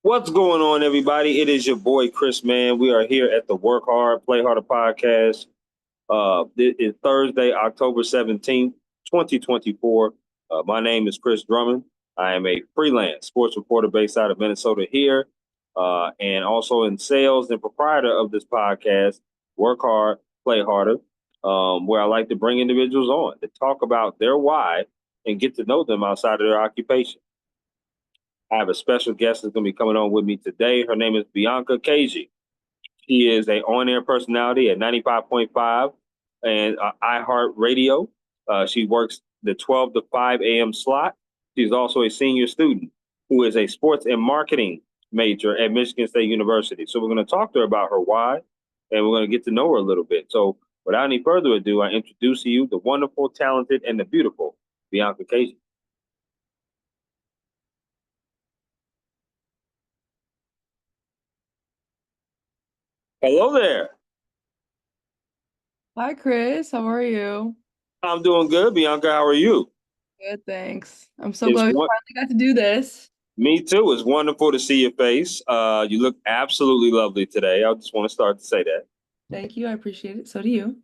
What's going on, everybody? It is your boy Chris, man. We are here at the Work Hard, Play Harder podcast. It is Thursday, October 17th, 2024. My name is Chris Drummond. I am a freelance sports reporter based out of Minnesota here, and also in sales and proprietor of this podcast, Work Hard, Play Harder, where I like to bring individuals on to talk about their why and get to know them outside of their occupation. I have a special guest that's going to be coming on with me today. Her name is Bianca Kajy. She is a on-air personality at 95.5 and iHeartRadio. She works the 12 to 5 a.m. slot. She's also a senior student who is a sports and marketing major at Michigan State University. So we're going to talk to her about her why, and we're going to get to know her a little bit. So without any further ado, I introduce to you the wonderful, talented, and the beautiful Bianca Kajy. Hello there. Hi, Chris. How are you? I'm doing good. Bianca, how are you? Good, thanks. I'm so It's glad we one, finally got to do this. Me too. It's wonderful to see your face. You look absolutely lovely today. I just want to start to say that. Thank you. I appreciate it. So do you.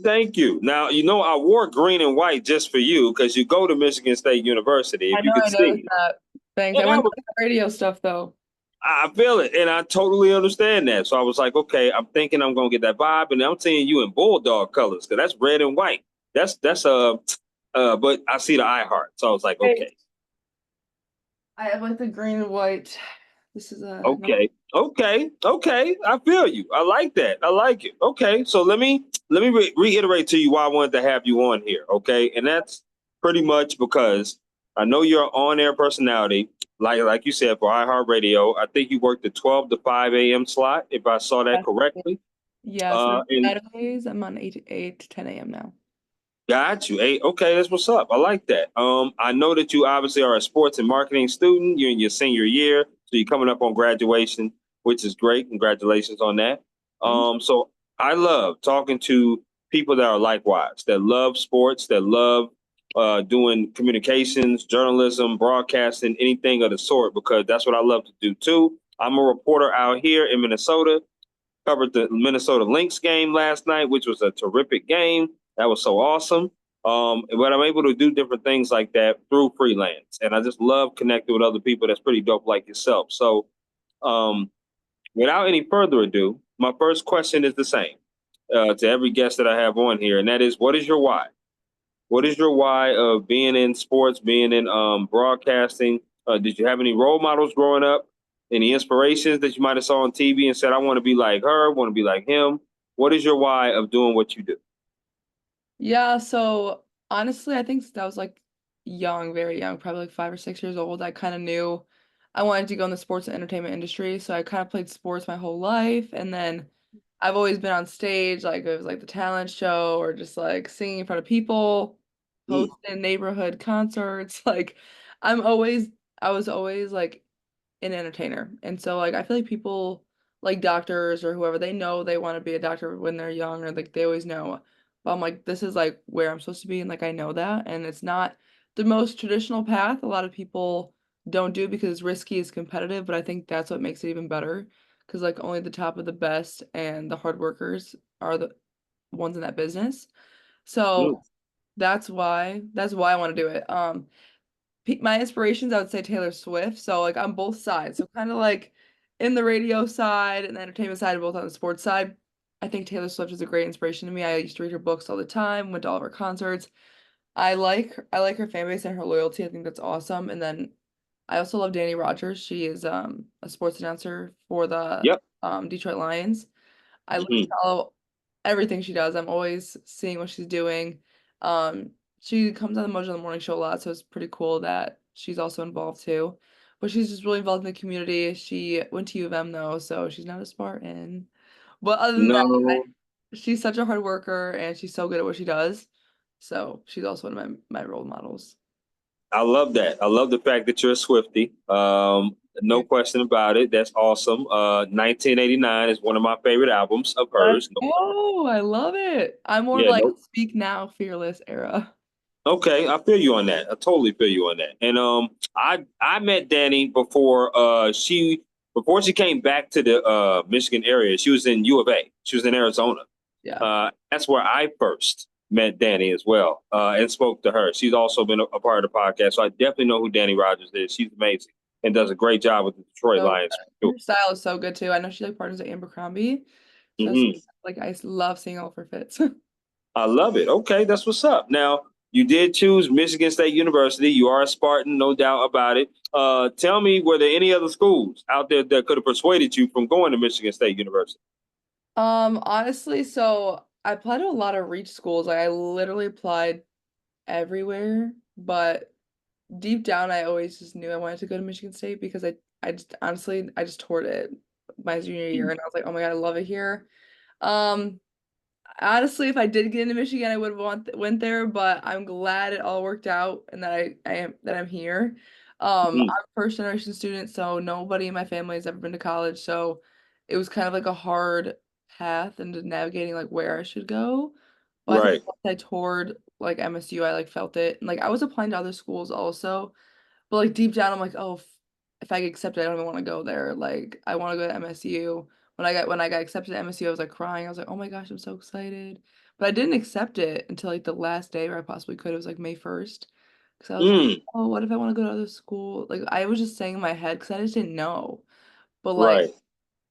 Thank you. Now, I wore green and white just for you because you go to Michigan State University, if I you know could I noticed see. that. Thanks. I Yeah, went to the radio stuff though. I feel it, and I totally understand that. So I was like, okay, I'm thinking I'm gonna get that vibe, and I'm seeing you in bulldog colors because that's red and white. But I see the iHeart, so I was like, Hey, okay. I have like the green and white. This is a Okay. I feel you. I like that. I like it. Okay, so let me reiterate to you why I wanted to have you on here. Okay, and that's pretty much because I know you're an on-air personality, like you said for iHeartRadio. I think you worked the 12 to 5 a.m. slot, if I saw that correctly. yeah. So And Saturdays I'm on 8 to 10 a.m. now. got you. Hey, okay, that's what's up. I like that. I know that you obviously are a sports and marketing student. You're in your senior year, so you're coming up on graduation, which is great. Congratulations on that. Thank you. So I love talking to people that are likewise, that love sports, that love doing communications, journalism, broadcasting, anything of the sort, because that's what I love to do too. I'm a reporter out here in Minnesota. Covered the Minnesota Lynx game last night, which was a terrific game. That was so awesome. But I'm able to do different things like that through freelance, and I just love connecting with other people that's pretty dope like yourself. So, um, without any further ado, my first question is the same to every guest that I have on here, and that is, what is your why? What is your why of being in sports, being in broadcasting? Did you have any role models growing up? Any inspirations that you might have saw on TV and said, "I want to be like her, want to be like him"? What is your why of doing what you do? Yeah. So honestly, I think that was like young, very young, probably like 5 or 6 years old. I kind of knew I wanted to go in the sports and entertainment industry. So I kind of played sports my whole life. And then I've always been on stage, like it was like the talent show or just like singing in front of people, Mm, hosting neighborhood concerts. Like I'm always, I was always like an entertainer. And so like I feel like people like doctors or whoever, they know they want to be a doctor when they're young or like they always know. But I'm like, this is like where I'm supposed to be, and like I know that. And it's not the most traditional path. A lot of people don't do because it's risky, it's competitive, but I think that's what makes it even better. Because like only the top of the best and the hard workers are the ones in that business. So mm. that's why I want to do it. My inspirations, I would say Taylor Swift. So like on both sides. So kind of like in the radio side and the entertainment side, and both on the sports side. I think Taylor Swift is a great inspiration to me. I used to read her books all the time, went to all of her concerts. I like her fan base and her loyalty. I think that's awesome. And then I also love Danny Rogers. She is a sports announcer for the Yep. Detroit Lions. I love to Hmm. follow everything she does. I'm always seeing what she's doing. She comes on the Mojo in the Morning Show a lot, so it's pretty cool that she's also involved too. But she's just really involved in the community. She went to U of M though, so she's not a Spartan. But other than that, No, she's such a hard worker and she's so good at what she does. So she's also one of my role models. I love that. I love the fact that you're a Swiftie. No Yeah. question about it. That's awesome. 1989 is one of my favorite albums of Let's hers. go. I love it. I'm more of Yeah, like no. Speak Now, Fearless era. Okay, I feel you on that. I totally feel you on that. And I met Danny before she came back to the Michigan area, she was in U of A. She was in Arizona. Yeah. That's where I first met Danny as well, and spoke to her. She's also been a part of the podcast, so I definitely know who Danny Rogers is. She's amazing and does a great job with the Detroit So Lions. her style is so good too. I know she like partners at Abercrombie. So that's, Hmm. like I love seeing all of her fits. I love it. Okay, that's what's up. Now, you did choose Michigan State University. You are a Spartan, no doubt about it. Tell me, were there any other schools out there that could have persuaded you from going to Michigan State University? Honestly, so I applied to a lot of reach schools. Like I literally applied everywhere, but deep down I always just knew I wanted to go to Michigan State because I just honestly I just toured it my junior year and I was like, "Oh my God, I love it here." Um Honestly, if I did get into Michigan, I would have went there, but I'm glad it all worked out and that I'm here. Mhm. I'm a first generation student, so nobody in my family has ever been to college, so it was kind of like a hard path into navigating like where I should go. But I think Right. once I toured like MSU, I like felt it. And like I was applying to other schools also, but like deep down, I'm like, oh, if I get accepted, I don't even want to go there. Like I want to go to MSU. When I got accepted to MSU, I was like crying. I was like, oh my gosh, I'm so excited. But I didn't accept it until like the last day where I possibly could. It was like May 1st. Because I was like, Mm, oh, what if I want to go to other school? Like I was just saying in my head because I just didn't know. But right.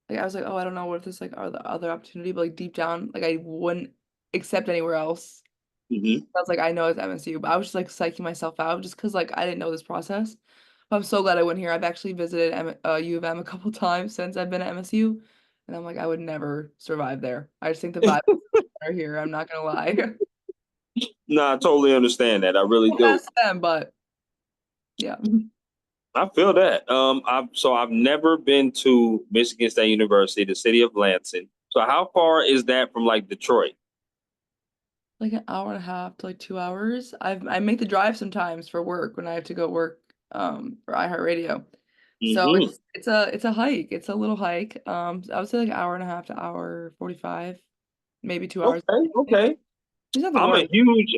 like I was like, oh, I don't know what if this like are the other opportunity, but like deep down, like I wouldn't accept anywhere else. Hmm. I was like, I know it's MSU, but I was just like psyching myself out just because like I didn't know this process. But I'm so glad I went here. I've actually visited U of M a couple times since I've been at MSU, and I'm like, I would never survive there. I just think the vibe is better here. I'm not gonna lie. No, I totally understand that. I really Don't do. ask them, but yeah. I feel that. I've never been to Michigan State University, the city of Lansing. So how far is that from like Detroit? Like an hour and a half to like 2 hours. I make the drive sometimes for work when I have to go work for iHeartRadio. So Hmm. it's a hike. It's a little hike. I would say like hour and a half to hour 45, maybe 2 hours. Okay, okay. It's not the I'm a worst. huge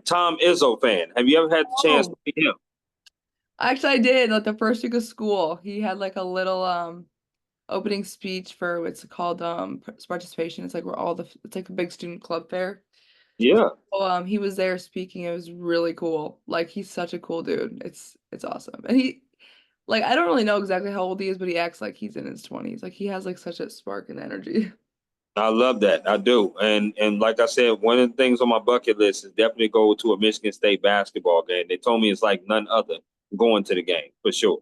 Tom Izzo fan. Have you ever had the chance to Oh, meet him? actually I did like the first week of school. He had like a little opening speech for what's called participation. It's like where it's like a big student club fair. Yeah. So, he was there speaking. It was really cool. Like he's such a cool dude. It's awesome. And he like I don't really know exactly how old he is, but he acts like he's in his 20s. Like he has like such a spark and energy. I love that. I do. And like I said, one of the things on my bucket list is definitely go to a Michigan State basketball game. They told me it's like none other going to the game for sure.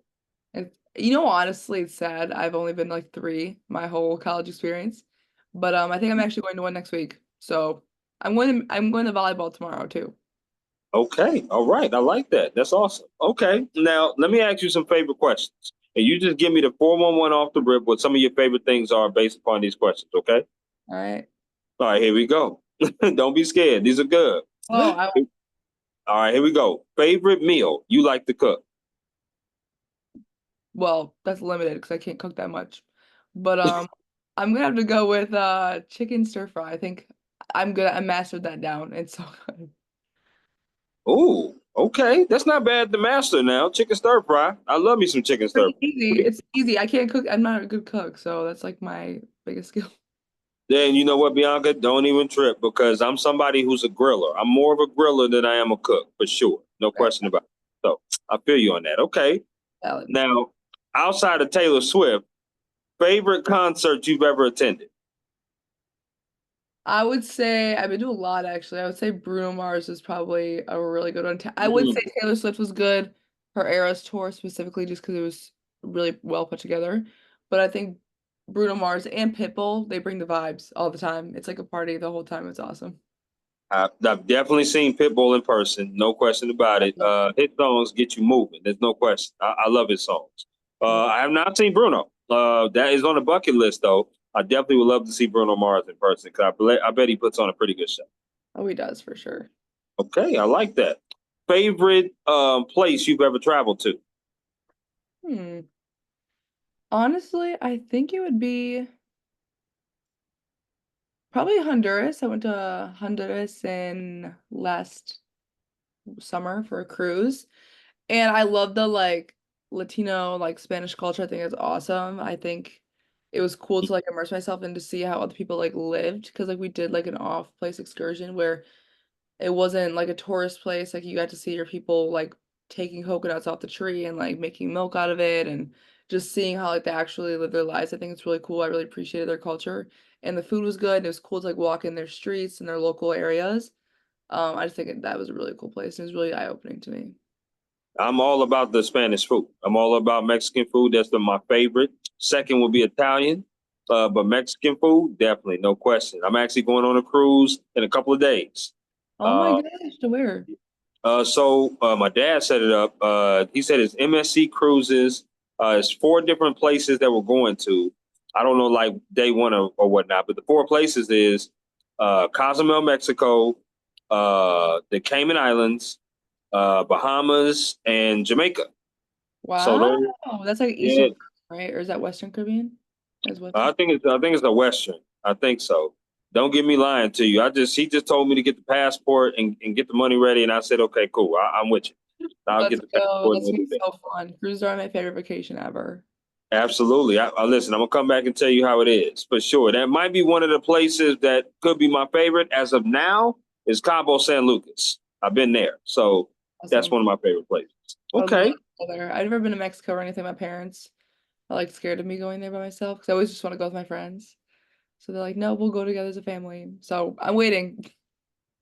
And honestly, it's sad. I've only been like three my whole college experience, but I think I'm actually going to one next week. So I'm going to volleyball tomorrow too. Okay. All right. I like that. That's awesome. Okay. Now let me ask you some favorite questions. And you just give me the 411 off the rip what some of your favorite things are based upon these questions, okay? All right. All right, here we go. Don't be scared. These are good. Oh, I All right, here we go. Favorite meal you like to cook? well, that's limited because I can't cook that much. But I'm gonna have to go with chicken stir fry. I think I mastered that down. It's so good. Oh, okay. That's not bad to master now. Chicken stir fry. I love me some chicken stir Pretty fry. easy. It's easy. I can't cook. I'm not a good cook, so that's like my biggest skill. Then you know what, Bianca? Don't even trip because I'm somebody who's a griller. I'm more of a griller than I am a cook, for sure. No Right. question about it. So I feel you on that. Okay. Valid. Now, outside of Taylor Swift, favorite concert you've ever attended? I would say I've been to a lot actually. I would say Bruno Mars is probably a really good one. I would say Mm. Taylor Swift was good. Her Eras tour specifically, just because it was really well put together. But I think Bruno Mars and Pitbull, they bring the vibes all the time. It's like a party the whole time. It's awesome. I've definitely seen Pitbull in person, no question about it. His songs get you moving. There's no question. I love his songs. I have not seen Bruno. That is on the bucket list, though. I definitely would love to see Bruno Mars in person because I bet he puts on a pretty good show. Oh, he does for sure. Okay, I like that. Favorite place you've ever traveled to? Hmm. Honestly, I think it would be probably Honduras. I went to Honduras in last summer for a cruise. And I love the Latino, like Spanish culture. I think it's awesome. I think it was cool to like immerse myself and to see how other people like lived because like we did like an off-place excursion where it wasn't like a tourist place. Like you got to see your people like taking coconuts off the tree and like making milk out of it and just seeing how like they actually live their lives. I think it's really cool. I really appreciated their culture and the food was good. And it was cool to like walk in their streets and their local areas. I just think that was a really cool place. And it was really eye-opening to me. I'm all about the Spanish food. I'm all about Mexican food. That's my favorite. Second would be Italian, but Mexican food, definitely, no question. I'm actually going on a cruise in a couple of days. Oh my Uh, gosh, to where? my dad set it up. He said it's MSC Cruises. It's four different places that we're going to. I don't know like day one or whatnot, but the four places is Cozumel, Mexico, the Cayman Islands, Bahamas, and Jamaica. So Wow. those, That's like yeah, Eastern, right? Or is that Western Caribbean? That's I Western. think it's a Western. I think so. Don't get me lying to you. He just told me to get the passport and get the money ready, and I said, okay, cool. I'm with you. I'll Let's get the go. passport and That's we'll gonna do be that. so fun. Cruises are my favorite vacation ever. Absolutely. I listen. I'm gonna come back and tell you how it is for sure. That might be one of the places that could be my favorite as of now. Is Cabo San Lucas. I've been there, so that's Awesome. one of my favorite places. I would love Okay. to go there. I've never been to Mexico or anything. My parents are like scared of me going there by myself because I always just want to go with my friends. So they're like, no, we'll go together as a family. So I'm waiting.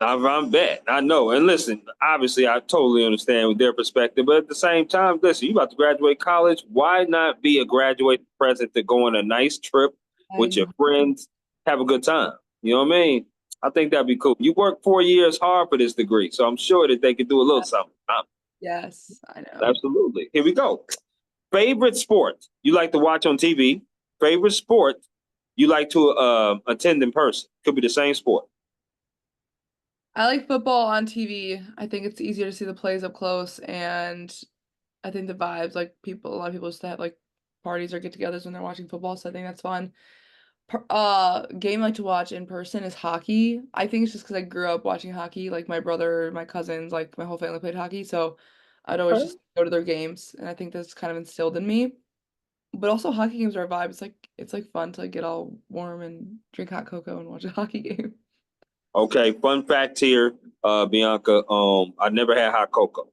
I'm bet. I know. And listen, obviously, I totally understand with their perspective. But at the same time, listen, you about to graduate college. Why not be a graduate present to go on a nice trip I with your know. friends, have a good time? You know what I mean? I think that'd be cool. You worked 4 years hard for this degree, so I'm sure that they could do a little something. Yes, I know. Absolutely. Here we go. Favorite sport you like to watch on TV? Favorite sport you like to attend in person? Could be the same sport. I like football on TV. I think it's easier to see the plays up close, and I think the vibes, like people, a lot of people used to have like parties or get-togethers when they're watching football, so I think that's fun. Game I like to watch in person is hockey. I think it's just because I grew up watching hockey. Like my brother, my cousins, like my whole family played hockey, so I'd always just go to their games, and I think that's kind of instilled in me. But also, hockey games are a vibe. It's like fun to like get all warm and drink hot cocoa and watch a hockey game. Okay, fun fact here, Bianca. I never had hot cocoa.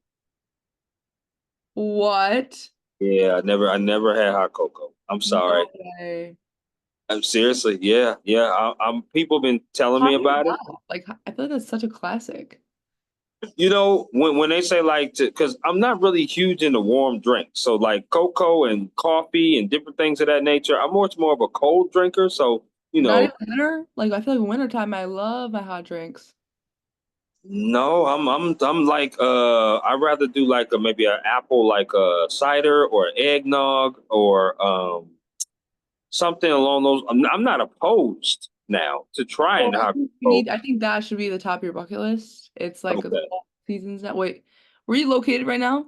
What? Yeah, I never had hot cocoa. I'm sorry. No way. I'm seriously, yeah, yeah. I'm people been telling How me do you about it. not? Like, I feel like that's such a classic. You know, when they say like, because I'm not really huge into warm drinks, so like cocoa and coffee and different things of that nature. I'm much more of a cold drinker, so you Not know, even winter? Like, I feel like wintertime, I love my hot drinks. no, I'm like, I'd rather do like maybe an apple like a cider or eggnog or something along those. I'm not opposed now to trying Well, hot cocoa. I think that should be the top of your bucket list. It's like a Okay, cold seasons now. Wait, where are you located right now?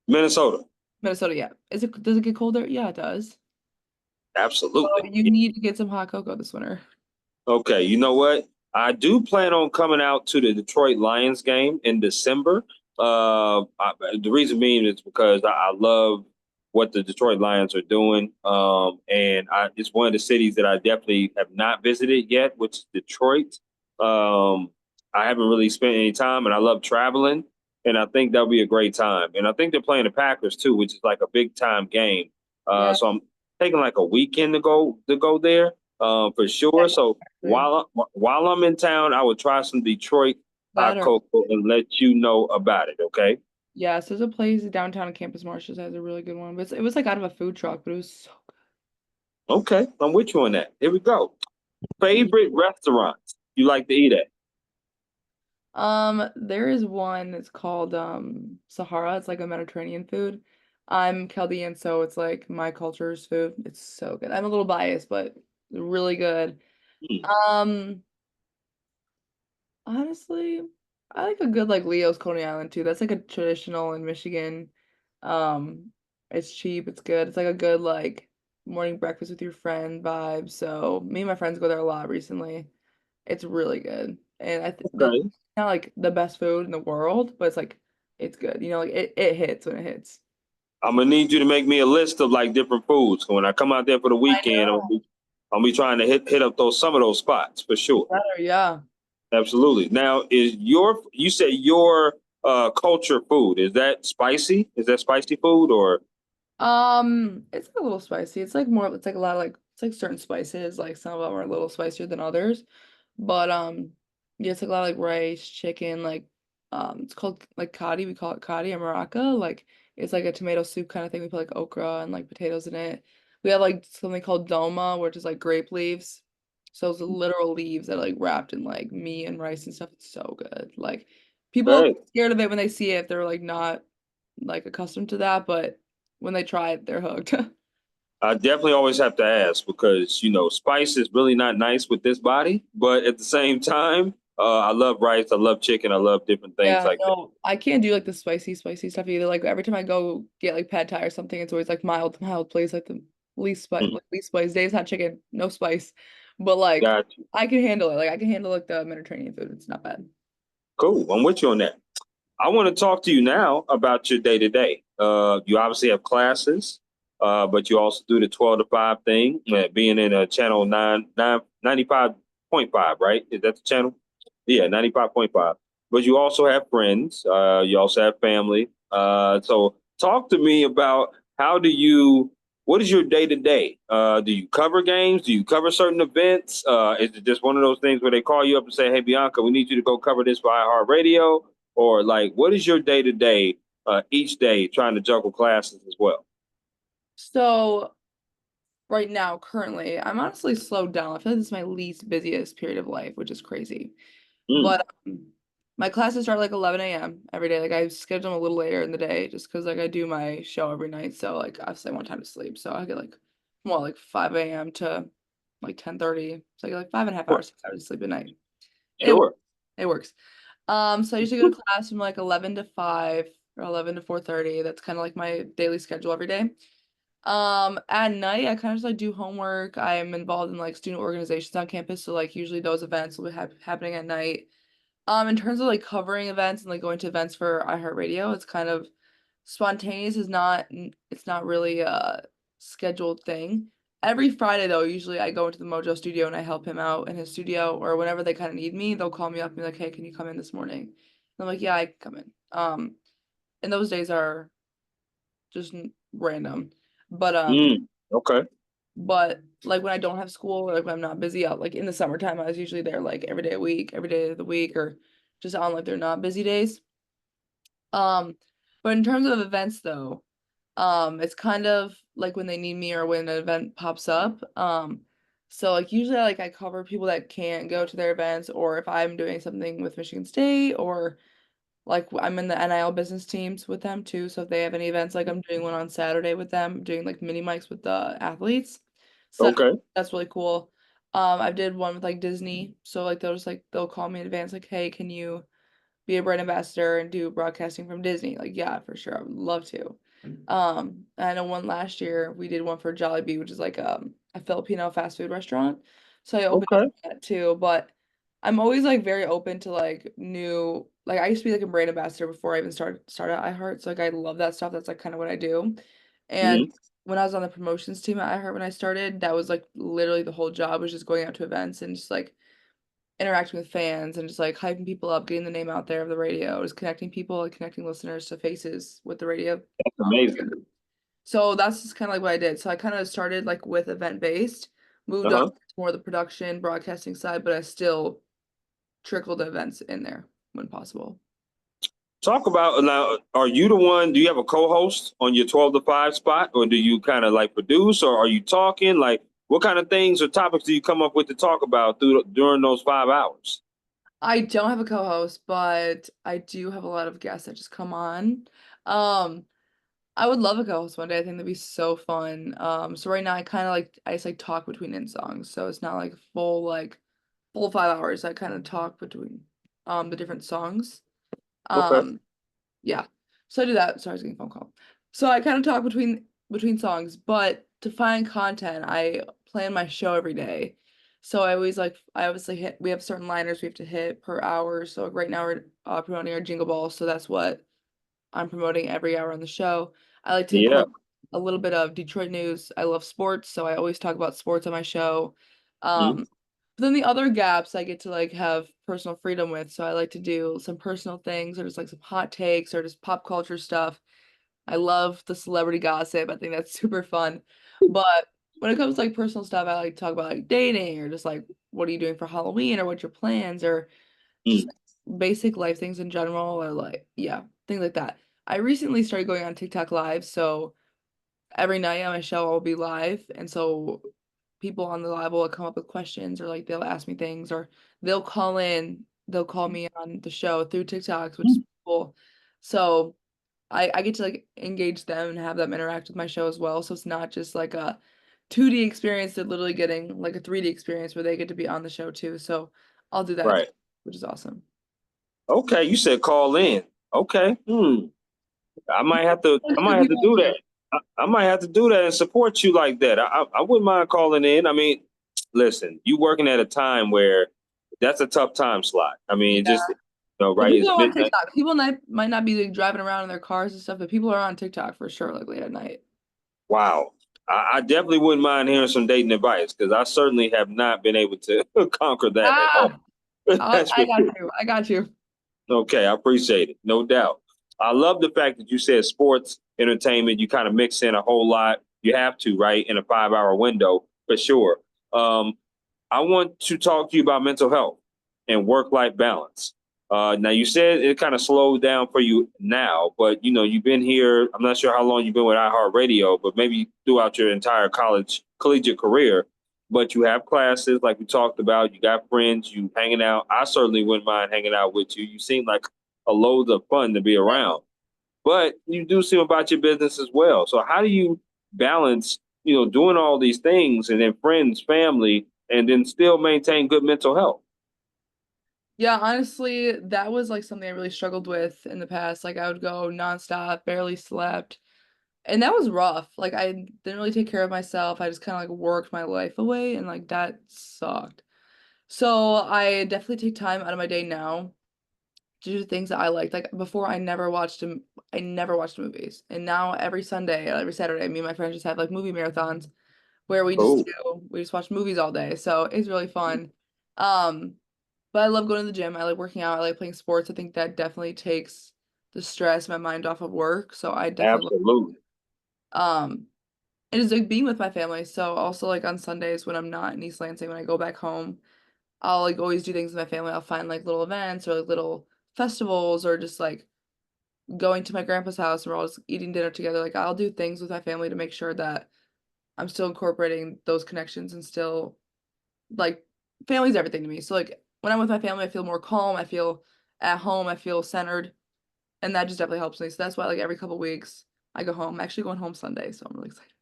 Minnesota, Minnesota, yeah. Does it get colder? Yeah, it does. So absolutely. you need to get some hot cocoa this winter. Okay, you know what? I do plan on coming out to the Detroit Lions game in December. The reason being is because I love what the Detroit Lions are doing, and it's one of the cities that I definitely have not visited yet, which is Detroit. Um, I haven't really spent any time, and I love traveling, and I think that'll be a great time. And I think they're playing the Packers too, which is like a big time game. Yeah. So I'm taking like a weekend to go there for sure. So Exactly. while I'm in town, I will try some Detroit hot That or cocoa and let you know about it. Okay. yes, there's a place downtown in Campus Martius that has a really good one. But it was like out of a food truck, but it was so Okay. I'm with you on that. Here we go. good. Favorite restaurants you like to eat at? There is one, it's called Sahara. It's like a Mediterranean food. I'm Chaldean, so it's like my culture's food. It's so good. I'm a little biased, but really good. Hmm, Um, Honestly, I like a good like Leo's Coney Island too. That's like a traditional in Michigan. Um, it's cheap, it's good. It's like a good like morning breakfast with your friend vibe. So me and my friends go there a lot recently. It's really good. And I th the Okay. not like the best food in the world, but it's like it's good. You know, like it hits when it hits. I'm gonna need you to make me a list of like different foods. When I come out there for the I weekend, know. I'm gonna be trying to hit up some of those spots for sure. Better, yeah. Absolutely. Now, you said your culture food, is that spicy? Is that spicy food or It's a little spicy. It's like a lot of like it's like certain spices, like some of them are a little spicier than others. But yeah, it's like a lot of like rice, chicken, like it's called like kadi, we call it kadi or maraca. Like it's like a tomato soup kind of thing. We put like okra and like potatoes in it. We have like something called doma, which is like grape leaves. So it's literal leaves that are like wrapped in like meat and rice and stuff. It's so good. Like people okay? get scared of it when they see it if they're like not like accustomed to that, but when they try it, they're hooked. I definitely always have to ask because spice is really not nice with this body, but at the same time, I love rice, I love chicken, I love different things Yeah, like that. no, I can't do like the spicy stuff either. Like every time I go get like pad thai or something, it's always like mild, please, like the Mm, least spice. Dave's hot chicken, no spice. But like got you. I can handle it. Like I can handle like the Mediterranean food. It's not bad. Cool. I'm with you on that. I want to talk to you now about your day to day. You obviously have classes, but you also do the 12 to 5 thing, being in a channel 95.5, right? Is that the channel? Yeah, 95.5. But you also have friends, you also have family. So talk to me about what is your day to day? Do you cover games? Do you cover certain events? Is it just one of those things where they call you up and say, "Hey, Bianca, we need you to go cover this for iHeartRadio"? Or like, what is your day to day, each day, trying to juggle classes as well? So right now, currently, I'm honestly slowed down. I feel like this is my least busiest period of life, which is crazy. Mm, But my classes start like 11 a.m. every day. Like I schedule them a little later in the day just because like I do my show every night. So like obviously I want time to sleep. So I get like well like 5 a.m. to like 10:30. So I get like 5.5 hours, 6 hours of sleep at night. It sure. it works. So I usually go to class from like 11 to 5 or 11 to 4:30. That's kind of like my daily schedule every day. At night I kind of just like do homework. I am involved in like student organizations on campus. So like usually those events will be happening at night. In terms of like covering events and like going to events for iHeartRadio, it's kind of spontaneous. It's not really a scheduled thing. Every Friday though, usually I go into the Mojo studio and I help him out in his studio, or whenever they kind of need me, they'll call me up and be like, "Hey, can you come in this morning?" And I'm like, "Yeah, I can come in." And those days are just random, but Okay. like when I don't have school or like when I'm not busy out, like in the summertime, I was usually there like every day a week, every day of the week, or just on like they're not busy days. Um, but in terms of events though, it's kind of like when they need me or when an event pops up. So like usually like I cover people that can't go to their events, or if I'm doing something with Michigan State, or like I'm in the NIL business teams with them too. So if they have any events, like I'm doing one on Saturday with them, doing like mini mics with the athletes. So Okay. that's really cool. I did one with like Disney. So like they'll call me in advance, like, hey, can you be a brand ambassador and do broadcasting from Disney? Like, yeah, for sure. I would love to. I know one last year we did one for Jollibee, which is like a Filipino fast food restaurant. So I opened up Okay. that too, but I'm always like very open to like new like I used to be like a brand ambassador before I even started at iHeart. So like I love that stuff. That's like kind of what I do. And Hmm. when I was on the promotions team at iHeart when I started, that was like literally the whole job was just going out to events and just like interacting with fans and just like hyping people up, getting the name out there of the radio, just connecting people, like connecting listeners to faces with the radio. That's amazing. So that's just kind of like what I did. So I kind of started like with event based, moved up Uh-huh. to more of the production, broadcasting side, but I still trickled the events in there when possible. Talk about now. Are you the one? Do you have a co-host on your 12 to 5 spot, or do you kind of like produce, or are you talking? Like, what kind of things or topics do you come up with to talk about during those 5 hours? I don't have a co-host, but I do have a lot of guests that just come on. Um, I would love a co-host one day. I think that'd be so fun. So right now I just like talk between in songs. So it's not like full 5 hours. I kind of talk between the different songs. Okay. Um, yeah. So I do that. Sorry, I was getting a phone call. So I kind of talk between songs, but to find content, I plan my show every day. So I obviously hit we have certain liners we have to hit per hour. So right now we're promoting our Jingle Ball, so that's what I'm promoting every hour on the show. I like to Yeah. cover a little bit of Detroit news. I love sports, so I always talk about sports on my show. Mhm. But then the other gaps I get to like have personal freedom with. So I like to do some personal things or just like some hot takes or just pop culture stuff. I love the celebrity gossip. I think that's super fun. But when it comes to like personal stuff, I like to talk about like dating or just like what are you doing for Halloween or what's your plans or just Mm. basic life things in general or like yeah, things like that. I recently started going on TikTok live, so every night on my show I'll be live and so people on the live will come up with questions or like they'll ask me things or they'll call me on the show through TikToks, which is cool. So I get to like engage them and have them interact with my show as well. So it's not just like a 2D experience, they're literally getting like a 3D experience where they get to be on the show too. So I'll do that, Right. which is awesome. Okay. You said call in. Okay. I might have to. There's I other might have to people do too. that. I might have to do that and support you like that. I wouldn't mind calling in. I mean, listen, you working at a time where that's a tough time slot. I mean, it just But right. people It's are on midnight. TikTok. People might not be like driving around in their cars and stuff, but people are on TikTok for sure, like late at night. Wow. I definitely wouldn't mind hearing some dating advice because I certainly have not been able to conquer that at all. Ah, That's for I got sure. you. I got you. Okay, I appreciate it. No doubt. I love the fact that you said sports, entertainment, you kind of mix in a whole lot. You have to, right, in a 5 hour window for sure. Um, I want to talk to you about mental health and work life balance. Now, you said it kind of slowed down for you now, but you've been here. I'm not sure how long you've been with iHeartRadio, but maybe throughout your entire collegiate career. But you have classes like we talked about. You got friends. You hanging out. I certainly wouldn't mind hanging out with you. You seem like a load of fun to be around. But you do seem about your business as well. So how do you balance, doing all these things and then friends, family, and then still maintain good mental health? Yeah, honestly, that was like something I really struggled with in the past. Like I would go nonstop, barely slept. And that was rough. Like I didn't really take care of myself. I just kind of like worked my life away and like that sucked. So I definitely take time out of my day now to do things that I liked. Like before I never watched movies. And now every Sunday, every Saturday, me and my friends just have like movie marathons where Oh, we just watch movies all day. So it's really fun. Um but I love going to the gym. I like working out. I like playing sports. I think that definitely takes the stress, my mind off of work. So I definitely absolutely. um and just like being with my family. So also like on Sundays when I'm not in East Lansing, when I go back home, I'll like always do things with my family. I'll find like little events or like little festivals or just like going to my grandpa's house and we're all just eating dinner together. Like I'll do things with my family to make sure that I'm still incorporating those connections and still like family's everything to me. So like when I'm with my family, I feel more calm. I feel at home. I feel centered, and that just definitely helps me. So that's why like every couple weeks I go home. I'm actually going home Sunday, so I'm really excited.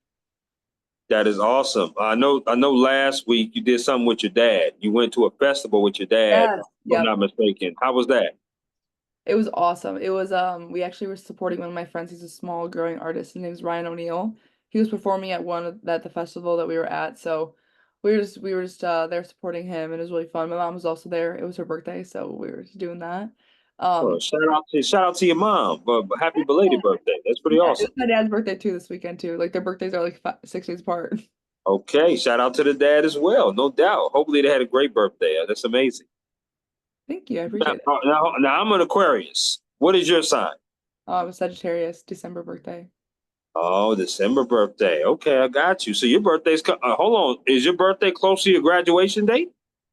That is awesome. I know last week you did something with your dad. You went to a festival with your dad, Yes. if I'm Yep. not mistaken. How was that? It was awesome. It was we actually were supporting one of my friends. He's a small growing artist. His name's Ryan O'Neill. He was performing at at the festival that we were at. So we were just there supporting him and it was really fun. My mom was also there. It was her birthday, so we were just doing that. Oh, Um shout out to your mom. But happy belated birthday. That's pretty yeah, it awesome. was my dad's birthday too this weekend too. Like their birthdays are like 6 days apart. Okay, shout out to the dad as well, no doubt. Hopefully they had a great birthday. That's amazing. Thank you. I Now, appreciate it. now I'm an Aquarius. What is your sign? Sagittarius, December birthday. Oh, December birthday. Okay, I got you. So your birthday's hold on. Is your birthday close to your graduation date?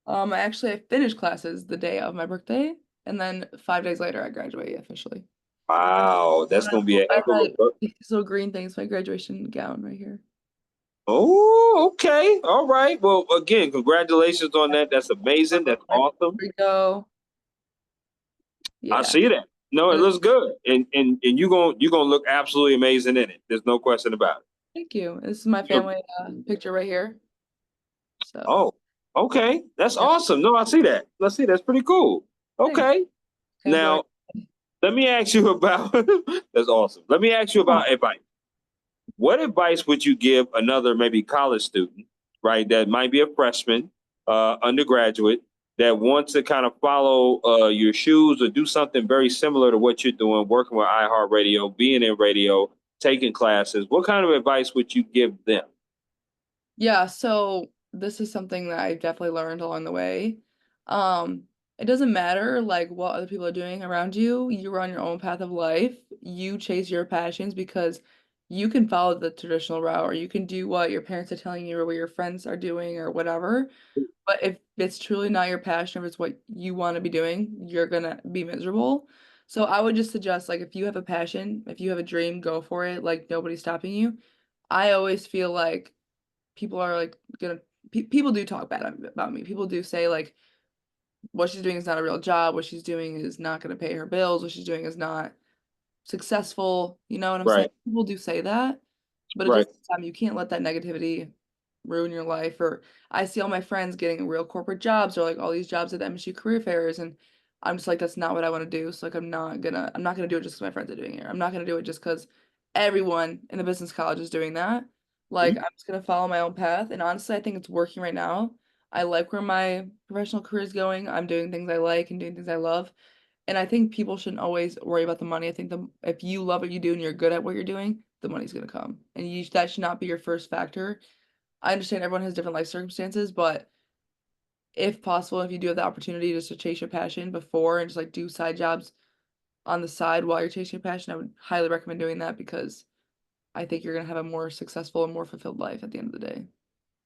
I finished classes the day of my birthday, and then 5 days later I graduate officially. Wow, I that's have gonna be a I heck have of a my birthday. these little green things, my graduation gown right here. Oh, okay. All right. Well, again, congratulations on that. That's amazing. That's There awesome. we go. I Yeah. see that. No, it And looks good. And you gonna look absolutely amazing in it. There's no question about it. thank you. This is my You know, family picture right here. So oh, okay. That's yeah, awesome. No, I see that. Let's see. That's pretty cool. thanks. Okay. Kind of blurry. Now, let me ask you about that's awesome. Let me ask you Oh, about advice. What advice would you give another maybe college student, right, that might be a freshman, undergraduate, that wants to kind of follow your shoes or do something very similar to what you're doing, working with iHeartRadio, being in radio? taking classes, what kind of advice would you give them? Yeah, so this is something that I definitely learned along the way. Um, it doesn't matter like what other people are doing around you. You're on your own path of life. You chase your passions because you can follow the traditional route or you can do what your parents are telling you or what your friends are doing or whatever. But if it's truly not your passion, if it's what you want to be doing, you're gonna be miserable. So I would just suggest like if you have a passion, if you have a dream, go for it. Like nobody's stopping you. I always feel like people are like gonna people do talk bad about me. People do say like what she's doing is not a real job, what she's doing is not gonna pay her bills, what she's doing is not successful. You know what I'm saying? Right, People do say that, but at the right, same time, you can't let that negativity ruin your life. Or I see all my friends getting real corporate jobs or like all these jobs at the MSU career fairs, and I'm just like, that's not what I want to do. So like, I'm not gonna do it just because my friends are doing it. I'm not gonna do it just because everyone in the business college is doing that. Like, mhm, I'm just gonna follow my own path. And honestly, I think it's working right now. I like where my professional career is going. I'm doing things I like and doing things I love. And I think people shouldn't always worry about the money. I think if you love what you do and you're good at what you're doing, the money's gonna come. And that should not be your first factor. I understand everyone has different life circumstances, but if possible, if you do have the opportunity just to chase your passion before and just like do side jobs on the side while you're chasing your passion, I would highly recommend doing that because I think you're gonna have a more successful and more fulfilled life at the end of the day.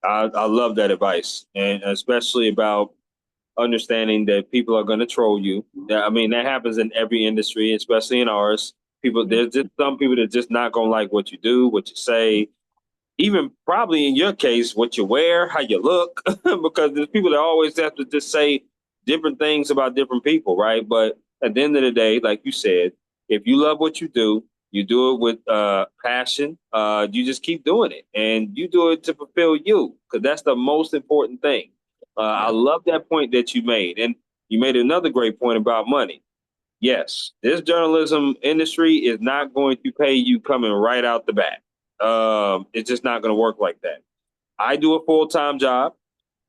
I love that advice, and especially about understanding that people are going to troll you. I mean, that happens in every industry, especially in ours. People, Mhm. there's just some people that just not going to like what you do, what you say, even probably in your case, what you wear, how you look, because there's people that always have to just say different things about different people, right? But at the end of the day, like you said, if you love what you do it with passion. You just keep doing it, and you do it to fulfill you, because that's the most important thing. I Yeah, love that point that you made, and you made another great point about money. Yes, this journalism industry is not going to pay you coming right out the bat. It's just not going to work like that. I do a full time job,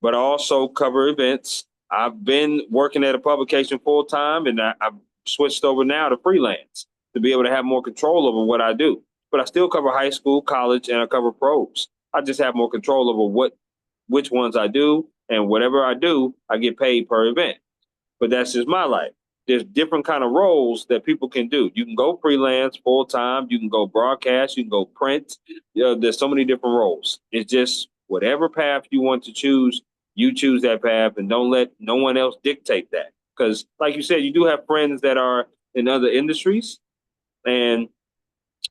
but I also cover events. I've been working at a publication full time, and I've switched over now to freelance to be able to have more control over what I do. But I still cover high school, college, and I cover pros. I just have more control over which ones I do, and whatever I do, I get paid per event. But that's just my life. There's different kind of roles that people can do. You can go freelance full time. You can go broadcast. You can go print. There's so many different roles. It's just whatever path you want to choose, you choose that path, and don't let no one else dictate that. Because, like you said, you do have friends that are in other industries, and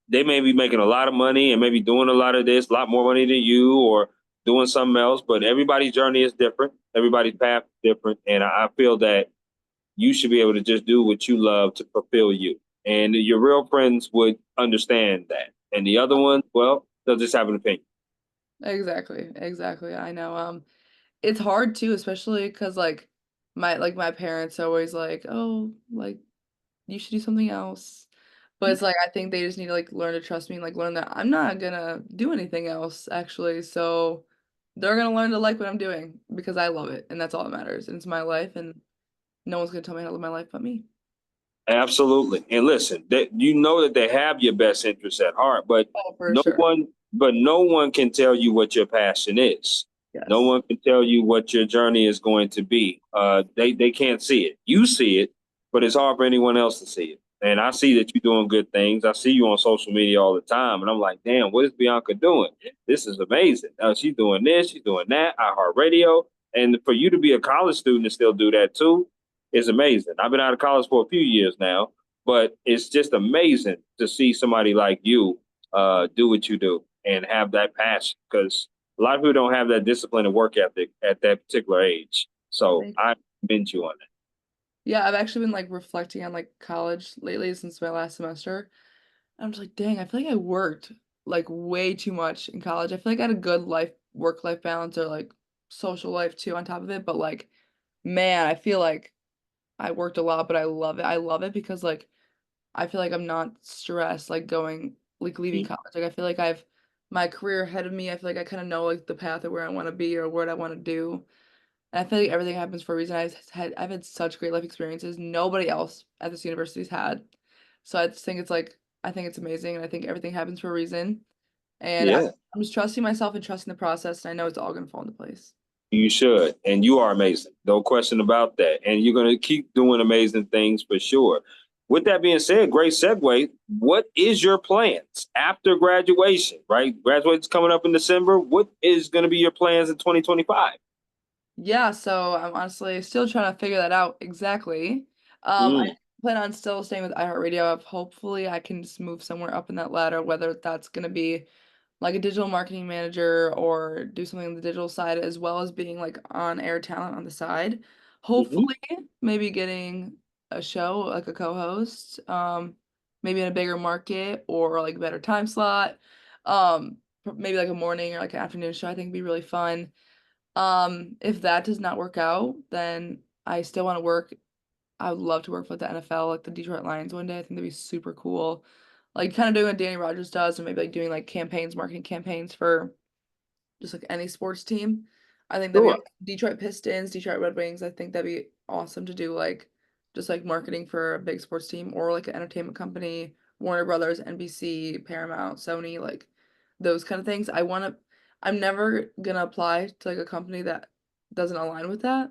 they may be making a lot of money and maybe doing a lot of this, a lot more money than you, or doing something else. But everybody's journey is different. Everybody's path is different, and I feel that you should be able to just do what you love to fulfill you. And your real friends would understand that. And the other ones, well, they'll just have an opinion. exactly, exactly. I know. It's hard too, especially because my parents are always like, oh, like you should do something else. But it's like I think they just need to like learn to trust me and like learn that I'm not gonna do anything else actually. So they're gonna learn to like what I'm doing because I love it and that's all that matters. And it's my life and no one's gonna tell me how to live my life but me. Absolutely. And listen, you know that they have your best interests at heart, Oh, for sure. but no one can tell you what your passion is. No Yes. one can tell you what your journey is going to be. They can't see it. You see it, but it's hard for anyone else to see it. And I see that you're doing good things. I see you on social media all the time, and I'm like, damn, what is Bianca doing? This is amazing. She's doing this, she's doing that. iHeartRadio, and for you to be a college student and still do that too is amazing. I've been out of college for a few years now, but it's just amazing to see somebody like you do what you do and have that passion, because a lot of people don't have that discipline and work ethic at that particular age. So Thank I commend you on that. Yeah, I've actually been like reflecting on like college lately since my last semester. I'm just like, dang, I feel like I worked like way too much in college. I feel like I had a good work-life balance or like social life too on top of it. But like, man, I feel like I worked a lot, but I love it. I love it because like I feel like I'm not stressed like leaving college. Like I feel like I've my career ahead of me. I feel like I kind of know like the path of where I want to be or what I want to do. And I feel like everything happens for a reason. I've had such great life experiences nobody else at this university's had. So I just think it's like I think it's amazing, and I think everything happens for a reason. And Yeah. I'm just trusting myself and trusting the process, and I know it's all gonna fall into place. You should, and you are amazing. No question about that. And you're going to keep doing amazing things for sure. With that being said, great segue. What is your plans after graduation? Right, graduation's coming up in December. What is going to be your plans in 2025? Yeah, so I'm honestly still trying to figure that out exactly. I Mm, plan on still staying with iHeartRadio. Hopefully, I can just move somewhere up in that ladder, whether that's gonna be like a digital marketing manager or do something on the digital side as well as being like on air talent on the side. hmm Hopefully, maybe getting a show like a co-host, maybe in a bigger market or like a better time slot. Maybe like a morning or like an afternoon show. I think would be really fun. If that does not work out, then I still want to work. I would love to work for the NFL, like the Detroit Lions one day. I think that'd be super cool. Like kind of doing what Danny Rogers does, and maybe like doing like campaigns, marketing campaigns for just like any sports team. I think that'd be Sure. awesome. Detroit Pistons, Detroit Red Wings. I think that'd be awesome to do like just like marketing for a big sports team or like an entertainment company, Warner Brothers, NBC, Paramount, Sony, like those kind of things. I'm never gonna apply to like a company that doesn't align with that.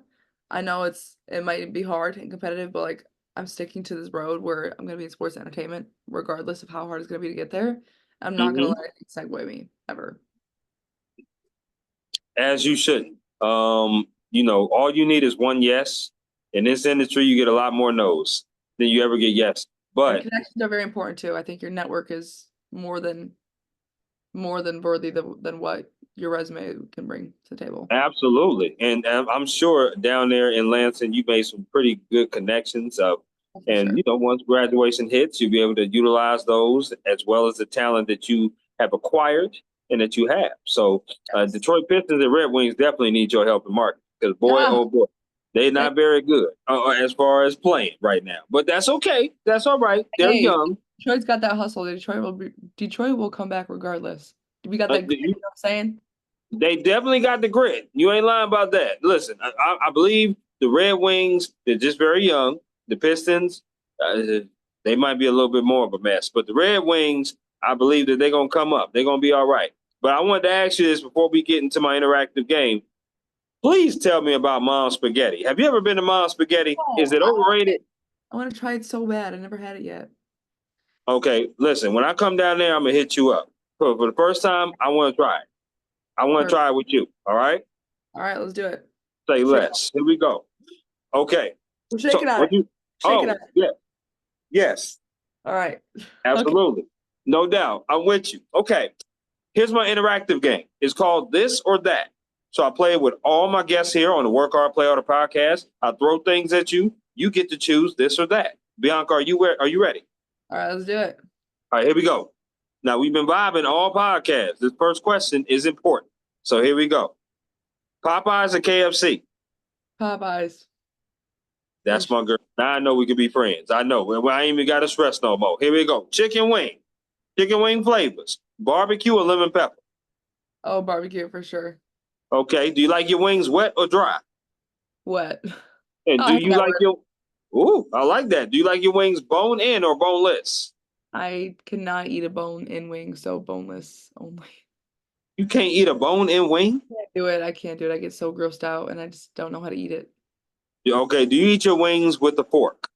I know it might be hard and competitive, but like I'm sticking to this road where I'm gonna be in sports entertainment, regardless of how hard it's gonna be to get there. I'm not gonna hmm let anything segue me ever. As you shouldn't. All you need is one yes. In this industry, you get a lot more no's than you ever get yes. And But connections are very important too. I think your network is more than worthy than what your resume can bring to the table. absolutely. And I'm sure down there in Lansing, you made some pretty good connections. For sure. Once graduation hits, you'll be able to utilize those as well as the talent that you have acquired and that you have. So, Yes. Detroit Pistons and Red Wings definitely need your help in marketing because, boy, Ah, oh boy, they're thank- not very good as far as playing right now. But that's okay. That's all right. They're hey, young. Detroit's got that hustle. Detroit will come back regardless. We got that grit, you know what I'm saying? They definitely got the grit. You ain't lying about that. Listen, I believe the Red Wings, they're just very young. The Pistons, uh, they might be a little bit more of a mess. But the Red Wings, I believe that they're going to come up. They're going to be all right. But I wanted to ask you this before we get into my interactive game. Please tell me about Mom Spaghetti. Have you ever been to Mom Spaghetti? Is Oh, it overrated? I want to try it so bad. I never had it yet. Okay, listen, when I come down there, I'm going to hit you up. For the first time, I want to try it. I want to Perfect. try it with you. All right? All right, let's do it. Say Shake. less. Here we go. Okay. We're shaking So on it. what you? Shaking on Oh, it. yeah, yes, All right. Okay. absolutely, no doubt. I'm with you. Okay, here's my interactive game. It's called This or That. So I play it with all my guests here on the Work Hard, Play Harder podcast. I throw things at you. You get to choose this or that. Bianca, are you ready? All right, let's do it. All right, here we go. Now we've been vibing all podcasts. This first question is important. So here we go. Popeyes or KFC? Popeyes. For That's sure. my girl. Now I know we could be friends. I know. Well, I ain't even got to stress no more. Here we go. Chicken wing flavors, barbecue or lemon pepper. Oh, barbecue for sure. Okay. Do you like your wings wet or dry? Wet. And Oh, do I hate you that like word. your? Ooh, I like that. Do you like your wings bone in or boneless? I cannot eat a bone in wing, so boneless only. You can't eat a bone in wing. Can't do it. I can't do it. I get so grossed out and I just don't know how to eat it. Yeah, okay. Do you eat your wings with a fork?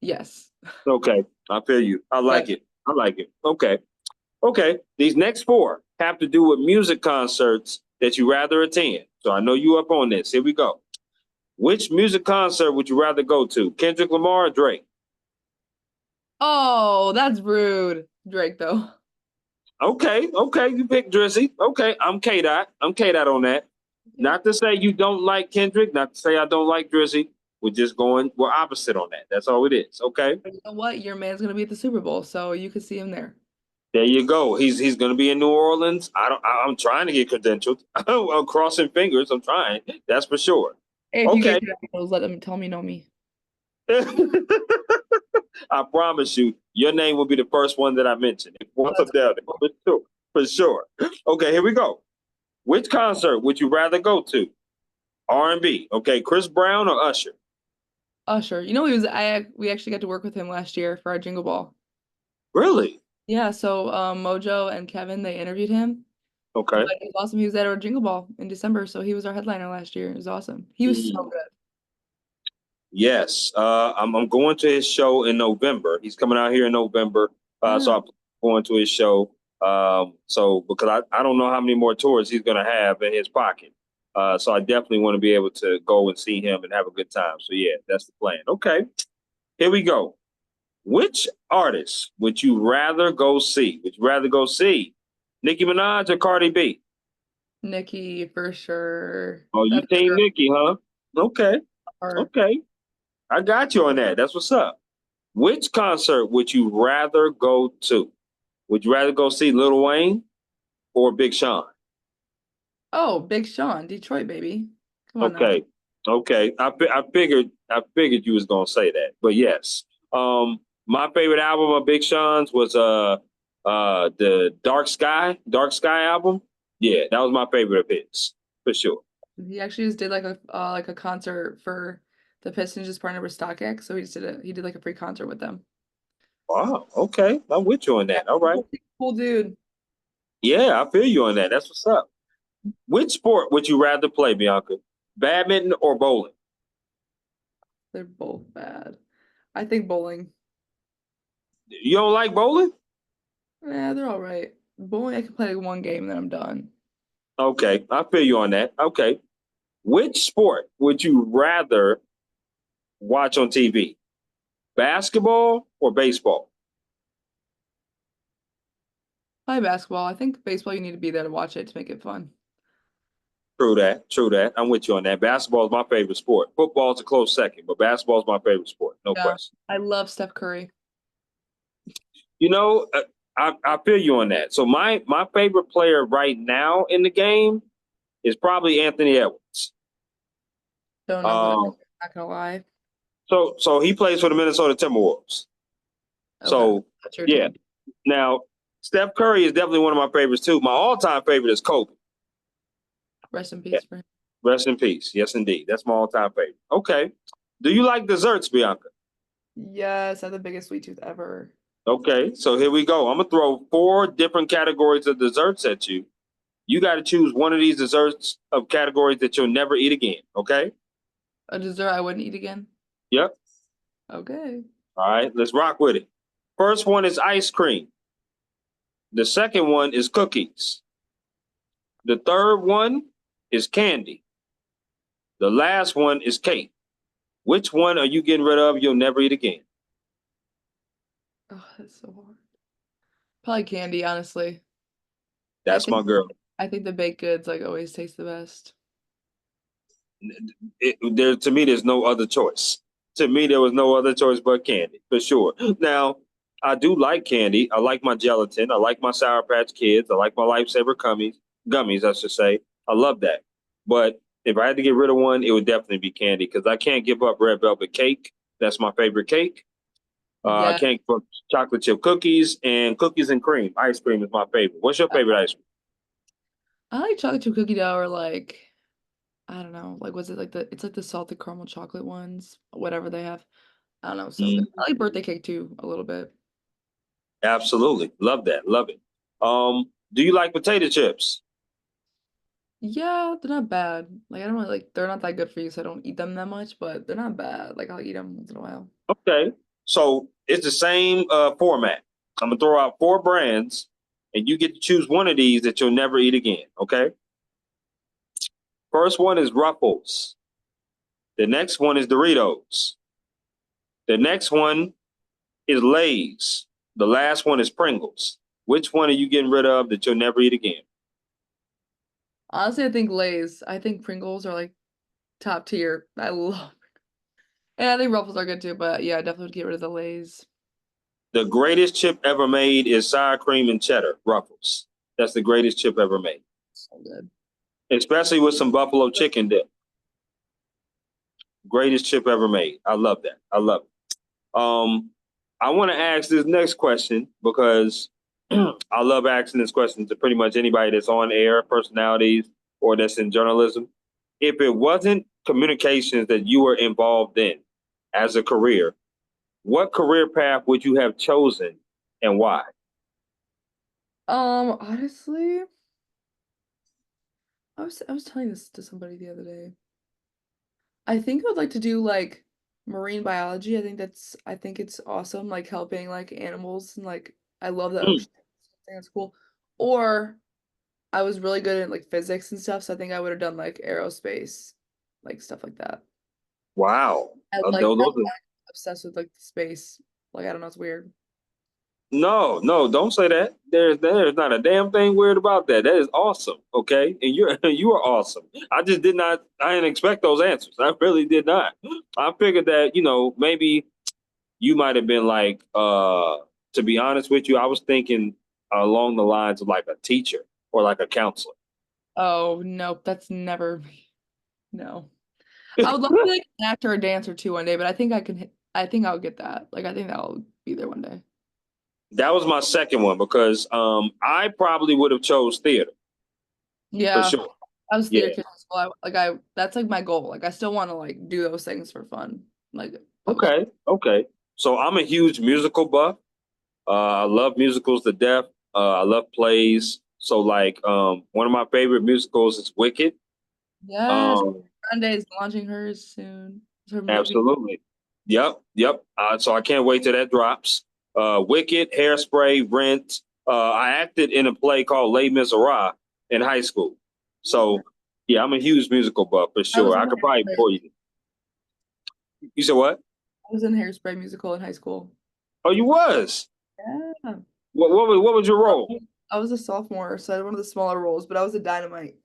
Yes. Okay. I feel you. I Yes. like it. I like it. Okay. Okay. These next four have to do with music concerts that you rather attend. So I know you up on this. Here we go. Which music concert would you rather go to? Kendrick Lamar or Drake? Oh, that's rude. Drake though. Okay, okay, you pick Drizzy. Okay, I'm K Dot. I'm K Dot on that. Okay. Not to say you don't like Kendrick, not to say I don't like Drizzy. We're opposite on that. That's all it is. Okay. But you know what? Your man's gonna be at the Super Bowl, so you could see him there. There you go. He's gonna be in New Orleans. I'm trying to get credentialed. I'm crossing fingers. I'm trying. That's for sure. Hey, if you Okay. get those, let them tell me you know me. I promise you, your name will be the first one that I mention. Oh, Once I'm that's down there, cool. for sure. For sure. Okay, here we go. Which concert would you rather go to? R&B. Okay, Chris Brown or Usher? Usher. You know we actually got to work with him last year for our Jingle Ball. Really? Yeah, so Mojo and Kevin, they interviewed him. But Okay. it was awesome. He was at our Jingle Ball in December, so he was our headliner last year. It was awesome. He was so Mm. good. Yes. I'm going to his show in November. He's coming out here in November. So Ah, I'm going to his show. So because I don't know how many more tours he's going to have in his pocket. So I definitely want to be able to go and see him and have a good time. So yeah, that's the plan. Okay. Here we go. Which artist would you rather go see? Would you rather go see Nicki Minaj or Cardi B? Nikki for sure. Oh, you That's a team girl Nicki, huh? Okay. heart. Okay. I got you on that. That's what's up. Which concert would you rather go to? Would you rather go see Lil Wayne or Big Sean? Oh, Big Sean, Detroit baby. Come on now. Okay. Okay. I figured you was gonna say that. But yes. My favorite album of Big Sean's was the Dark Sky album. Yeah, that was my favorite of his, for sure. He actually just did like a concert for the Pistons, just partnered with StockX, so he did like a free concert with them. Wow. Okay. I'm with you on Yeah, that. All right. cool dude. Yeah, I feel you on that. That's what's up. Which sport would you rather play, Bianca? Badminton or bowling? They're both bad. I think bowling. You don't like bowling? Yeah, they're all right. Bowling, I can play like one game, then I'm done. Okay, I feel you on that. Okay. Which sport would you rather watch on TV? Basketball or baseball? Probably basketball. I think baseball, you need to be there to watch it to make it fun. True that. True that. I'm with you on that. Basketball is my favorite sport. Football is a close second, but basketball is my favorite sport. No Yeah. question. I love Steph Curry. You know, I feel you on that. So my favorite player right now in the game is probably Anthony Edwards. Don't know who that is. Um, Not gonna lie. so he plays for the Minnesota Timberwolves. Okay, So that's your yeah. team. Now Steph Curry is definitely one of my favorites too. My all-time favorite is Kobe. Rest in Yeah, peace for him. rest in peace. Yes, indeed. That's my all-time favorite. Okay. Do you like desserts, Bianca? Yes, I have the biggest sweet tooth ever. Okay. So here we go. I'm gonna throw four different categories of desserts at you. You got to choose one of these desserts of categories that you'll never eat again. Okay. A dessert I wouldn't eat again. Yep. Okay. All right. Let's rock with it. First one is ice cream. The second one is cookies. The third one is candy. The last one is cake. Which one are you getting rid of? You'll never eat again. Oh, that's so hard. Probably candy, honestly. I That's think my girl. I think the baked goods like always taste the best. To me, there's no other choice. To me, there was no other choice but candy, for sure. Now, I do like candy. I like my gelatin. I like my Sour Patch Kids. I like my Lifesaver gummies, I should say. I love that. But if I had to get rid of one, it would definitely be candy because I can't give up red velvet cake. That's my favorite cake. I Yeah, can't give up chocolate chip cookies and cream. Ice cream is my favorite. What's your favorite ice cream? I like chocolate chip cookie dough or like I don't know, like was it like it's like the salted caramel chocolate ones, whatever they have. I don't know, so good. I like birthday cake too, a little bit. Absolutely. Love that. Love it. Do you like potato chips? Yeah, they're not bad. Like I don't really like they're not that good for you, so I don't eat them that much, but they're not bad. Like I'll eat them once in a while. Okay. So it's the same format. I'm gonna throw out four brands and you get to choose one of these that you'll never eat again. Okay. First one is Ruffles. The next one is Doritos. The next one is Lay's. The last one is Pringles. Which one are you getting rid of that you'll never eat again? Honestly, I think Lay's. I think Pringles are like top tier. I love. And I think Ruffles are good too, but yeah, I definitely would get rid of the Lay's. The greatest chip ever made is sour cream and cheddar, Ruffles. That's the greatest chip ever made, So good. especially with some buffalo chicken dip. Greatest chip ever made. I love that. I love it. I want to ask this next question because I love asking this question to pretty much anybody that's on air, personalities, or that's in journalism. If it wasn't communications that you were involved in as a career, what career path would you have chosen and why? Honestly, I was telling this to somebody the other day. I think I would like to do like marine biology. I think it's awesome, like helping like animals and like I love the Mm, ocean. I think that's cool. Or I was really good at like physics and stuff, so I think I would have done like aerospace, like stuff like that. wow. I like Those are obsessed with like space. Like I don't know, it's weird. No, no, don't say that. There's not a damn thing weird about that. That is awesome. Okay. And you're you are awesome. I didn't expect those answers. I really did not. I figured that, maybe you might have been like, to be honest with you, I was thinking along the lines of like a teacher or like a counselor. Oh, nope, that's never me. No. I would love to be like an actor or dancer too one day, but I think I think I'll get that. Like I think that'll be there one day. That was my second one because I probably would have chose theater for Yeah. sure. I was theater Yeah. kid as well. I that's like my goal. Like I still want to like do those things for fun. Like post. Okay. Okay. So I'm a huge musical buff. I love musicals to death. I love plays. So like one of my favorite musicals is Wicked. Yes. Um, Grande is launching hers soon. It's her movie. Absolutely. Yep, yep. So I can't wait till that drops. Wicked, Hairspray, Rent. I acted in a play called Les Miserables in high school. So yeah, I'm a huge musical buff for I was sure. in I could probably Hairspray. bore you. You said what? I was in Hairspray musical in high school. Oh, you was. Yeah. What was your role? I was a sophomore, so I had one of the smaller roles, but I was a dynamite.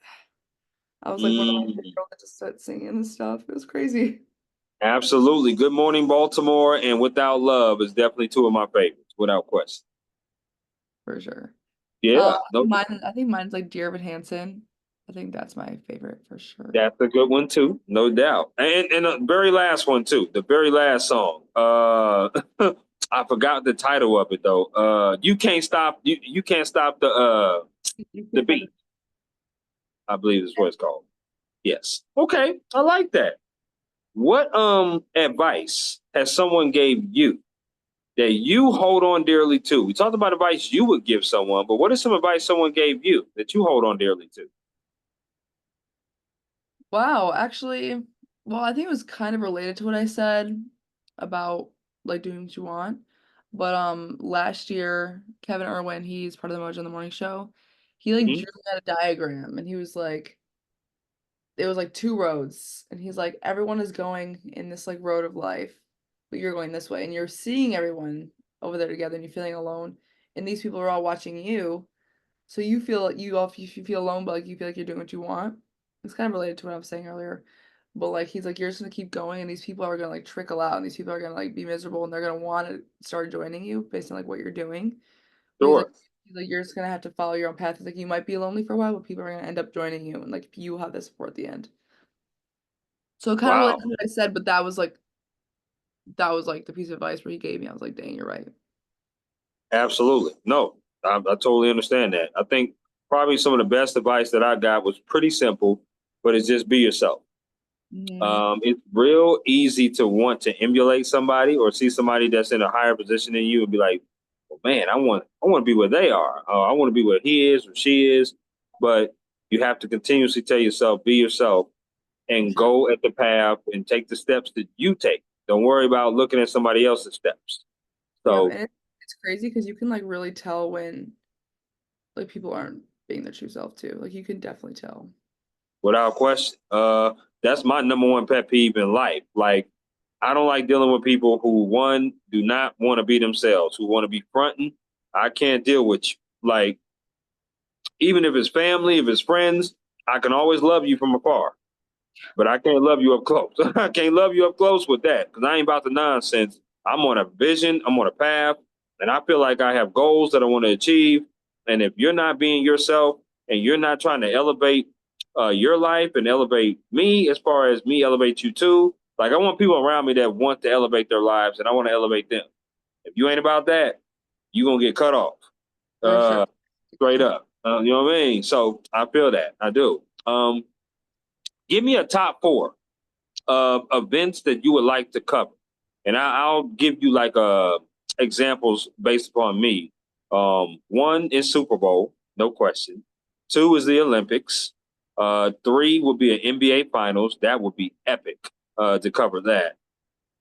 I was like one of the Mm, girls that just started singing and stuff. It was crazy. absolutely. Good Morning Baltimore and Without Love is definitely two of my favorites, without question. For sure. Yeah, those I think mine's like Dear Evan Hansen. I think that's my favorite for sure. That's a good one too, no doubt. And the very last one too, the very last song. I forgot the title of it though. You can't stop You the can't stop it. beat. I believe is what it's called. Yes. Okay, I like that. What advice has someone gave you that you hold on dearly to? We talked about advice you would give someone, but what is some advice someone gave you that you hold on dearly to? Wow, actually, well, I think it was kind of related to what I said about like doing what you want. But last year, Kevin Irwin, he's part of the Mojo in the Morning Show. He like Mhm. drew out a diagram and he was like it was like two roads and he's like everyone is going in this like road of life, but you're going this way and you're seeing everyone over there together and you're feeling alone and these people are all watching you. So you feel you feel alone, but like you feel like you're doing what you want. It's kind of related to what I was saying earlier. But like he's like, you're just gonna keep going and these people are gonna like trickle out and these people are gonna like be miserable and they're gonna want to start joining you based on like what you're doing. But Sure. he's like you're just gonna have to follow your own path. He's like you might be lonely for a while, but people are gonna end up joining you and like you have the support at the end. So it kind of related Wow. to what I said, but that was like the piece of advice where he gave me. I was like, dang, you're right. Absolutely. No, I totally understand that. I think probably some of the best advice that I got was pretty simple, but it's just be yourself. Hmm. It's real easy to want to emulate somebody or see somebody that's in a higher position than you and be like, well, man, I want to be where they are. I want to be where he is or she is. But you have to continuously tell yourself, be yourself For and sure. go at the path and take the steps that you take. Don't worry about looking at somebody else's steps. Yeah, So and it's crazy because you can like really tell when like people aren't being their true self too. Like you can definitely tell. without question. That's my number one pet peeve in life. Like, I don't like dealing with people who one do not want to be themselves, who want to be fronting. I can't deal with you. Like, even if it's family, if it's friends, I can always love you from afar, but I can't love you up close. I can't love you up close with that because I ain't about the nonsense. I'm on a vision, I'm on a path, and I feel like I have goals that I want to achieve. And if you're not being yourself and you're not trying to elevate your life and elevate me as far as me elevate you too, like I want people around me that want to elevate their lives and I want to elevate them. If you ain't about that, you're going to get cut off For sure. uh, straight up. You know what I mean? So I feel that. I do. Give me a top four events that you would like to cover. And I'll give you like examples based upon me. One is Super Bowl, no question. Two is the Olympics. Three would be an NBA Finals. That would be epic to cover that.